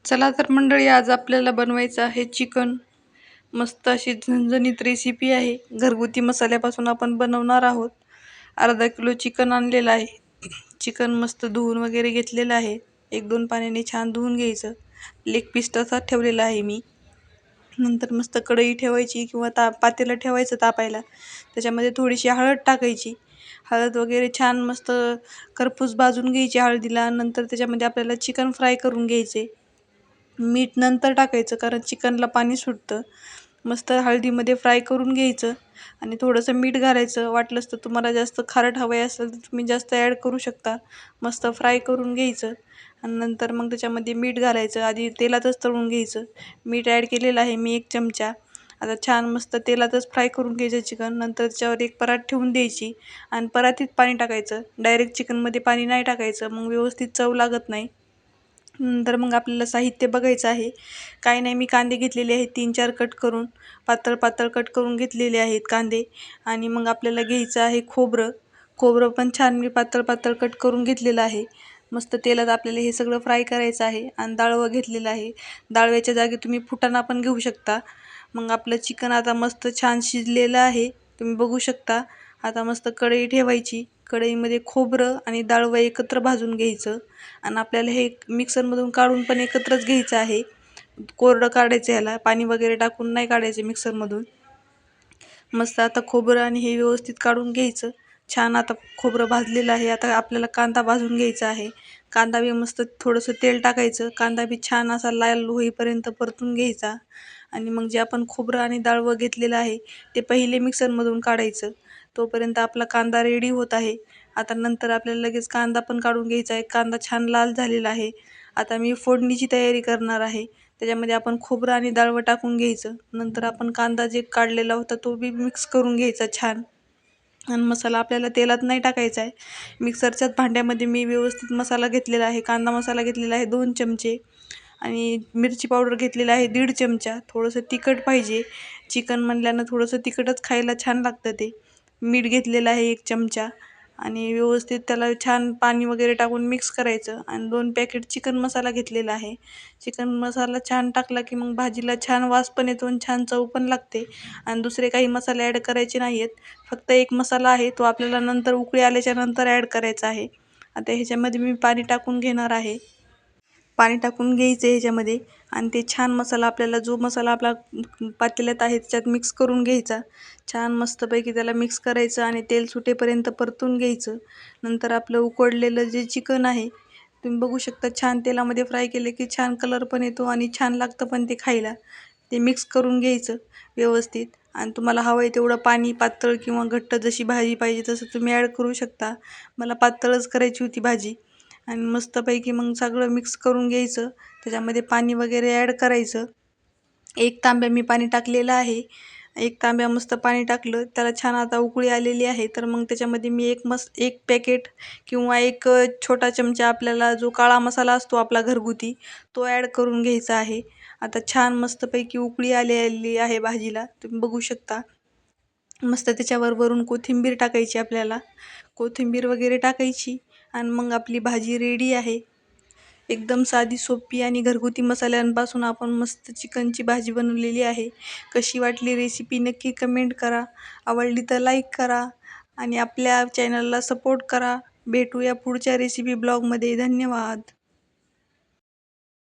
चला तर मंडळी, आज आपल्याला बनवायचं आहे चिकन. मस्त अशी झणझणीत रेसिपी आहे. घरगुती मसाल्यापासून आपण बनवणार आहोत. अर्धा किलो चिकन आणलेलं आहे. चिकन मस्त धुवून वगैरे घेतलेलं आहे. 1-2 पाण्याने छान धुवून घ्यायचं. लेग पीस तसाच ठेवलेला आहे मी. नंतर मस्त कढई ठेवायची किंवा पातेलं ठेवायचं तापायला. त्याच्यामध्ये थोडीशी हळद टाकायची. हळद वगैरे छान मस्त खरपूस भाजून घ्यायची हळदीला. नंतर त्याच्यामध्ये आपल्याला चिकन फ्राय करून घ्यायचे. मीठ नंतर टाकायचं कारण चिकनला पाणी सुटतं. मस्त हळदीमध्ये फ्राय करून घ्यायचं आणि थोडंसं मीठ घालायचं. वाटलंच तर तुम्हाला जास्त खारट हवे असेल तर तुम्ही जास्त ॲड करू शकता. मस्त फ्राय करून घ्यायचं आणि नंतर मग त्याच्यामध्ये मीठ घालायचं. आधी तेलातच तळून घ्यायचं. मीठ ॲड केलेलं आहे मी 1 चमचा. आता छान मस्त तेलातच फ्राय करून घ्यायचं चिकन. नंतर त्याच्यावर एक परात ठेवून द्यायची आणि परातीत पाणी टाकायचं. डायरेक्ट चिकनमध्ये पाणी नाही टाकायचं, मग व्यवस्थित चव लागत नाही. नंतर मग आपल्याला साहित्य बघायचं आहे. काय नाही, मी कांदे घेतलेले आहेत 3-4 कट करून. पातळ पातळ कट करून घेतलेले आहेत कांदे. आणि मग आपल्याला घ्यायचं आहे खोबरं. खोबरं पण छान मी पातळ पातळ कट करून घेतलेलं आहे. मस्त तेलात आपल्याला हे सगळं फ्राय करायचं आहे. आणि डाळवं घेतलेलं आहे. डाळव्याच्या जागी तुम्ही फुटाणा पण घेऊ शकता. मग आपलं चिकन आता मस्त छान शिजलेलं आहे, तुम्ही बघू शकता. आता मस्त कढई ठेवायची. कढईमध्ये खोबरं आणि डाळवं एकत्र भाजून घ्यायचं आणि आपल्याला हे मिक्सरमधून काढून पण एकत्रच घ्यायचं आहे. कोरडं काढायचं, ह्याला पाणी वगैरे टाकून नाही काढायचं मिक्सरमधून. मस्त आता खोबरं आणि हे व्यवस्थित काढून घ्यायचं. छान आता खोबरं भाजलेलं आहे. आता आपल्याला कांदा भाजून घ्यायचा आहे. कांदा बी मस्त थोडंसं तेल टाकायचं. कांदा बी छान असा लाल होईपर्यंत परतून घ्यायचा आणि मग जे आपण खोबरं आणि डाळवं घेतलेलं आहे ते पहिले मिक्सरमधून काढायचं. तोपर्यंत आपला कांदा रेडी होत आहे. आता नंतर आपल्याला लगेच कांदा पण काढून घ्यायचा आहे. कांदा छान लाल झालेला आहे. आता मी फोडणीची तयारी करणार आहे. त्याच्यामध्ये आपण खोबरं आणि डाळवं टाकून घ्यायचं. नंतर आपण कांदा जे काढलेला होता तो बी मिक्स करून घ्यायचा छान. आणि मसाला आपल्याला तेलात नाही टाकायचा आहे. मिक्सरच्याच भांड्यामध्ये मी व्यवस्थित मसाला घेतलेला आहे. कांदा मसाला घेतलेला आहे 2 चमचे आणि मिरची पावडर घेतलेला आहे 1.5 चमचा. थोडंसं तिखट पाहिजे. चिकन म्हणल्यानं थोडंसं तिखटच खायला छान लागतं ते. मीठ घेतलेलं आहे 1 चमचा आणि व्यवस्थित त्याला छान पाणी वगैरे टाकून मिक्स करायचं. आणि 2 पॅकेट चिकन मसाला घेतलेला आहे. चिकन मसाला छान टाकला की मग भाजीला छान वास पण येतो आणि छान चव पण लागते. आणि दुसरे काही मसाले ॲड करायचे नाही आहेत. फक्त एक मसाला आहे, तो आपल्याला नंतर उकळी आल्याच्या नंतर ॲड करायचा आहे. आता ह्याच्यामध्ये मी पाणी टाकून घेणार आहे. पाणी टाकून घ्यायचं ह्याच्यामध्ये आणि ते छान मसाला आपल्याला जो मसाला आपला पातेल्यात आहे त्याच्यात मिक्स करून घ्यायचा. छान मस्तपैकी त्याला मिक्स करायचं आणि तेल सुटेपर्यंत परतून घ्यायचं. नंतर आपलं उकडलेलं जे चिकन आहे तुम्ही बघू शकता, छान तेलामध्ये फ्राय केले की छान कलर पण येतो आणि छान लागतं पण ते खायला. ते मिक्स करून घ्यायचं व्यवस्थित आणि तुम्हाला हवं आहे तेवढं पाणी, पातळ किंवा घट्ट जशी भाजी पाहिजे तसं तुम्ही ॲड करू शकता. मला पातळच करायची होती भाजी. आणि मस्तपैकी मग सगळं मिक्स करून घ्यायचं. त्याच्यामध्ये पाणी वगैरे ॲड करायचं. 1 तांब्या मी पाणी टाकलेलं आहे. 1 तांब्या मस्त पाणी टाकलं. त्याला छान आता उकळी आलेली आहे. तर मग त्याच्यामध्ये मी एक पॅकेट किंवा एक छोटा चमचा आपल्याला जो काळा मसाला असतो आपला घरगुती तो ॲड करून घ्यायचा आहे. आता छान मस्तपैकी उकळी आलेली आहे भाजीला, तुम्ही बघू शकता. मस्त त्याच्यावर वरून कोथिंबीर टाकायची आपल्याला. कोथिंबीर वगैरे टाकायची आणि मग आपली भाजी रेडी आहे. एकदम साधी, सोपी आणि घरगुती मसाल्यांपासून आपण मस्त चिकनची भाजी बनवलेली आहे. कशी वाटली रेसिपी नक्की कमेंट करा. आवडली तर लाईक करा आणि आपल्या चॅनलला सपोर्ट करा. भेटूया पुढच्या रेसिपी ब्लॉगमध्ये. धन्यवाद.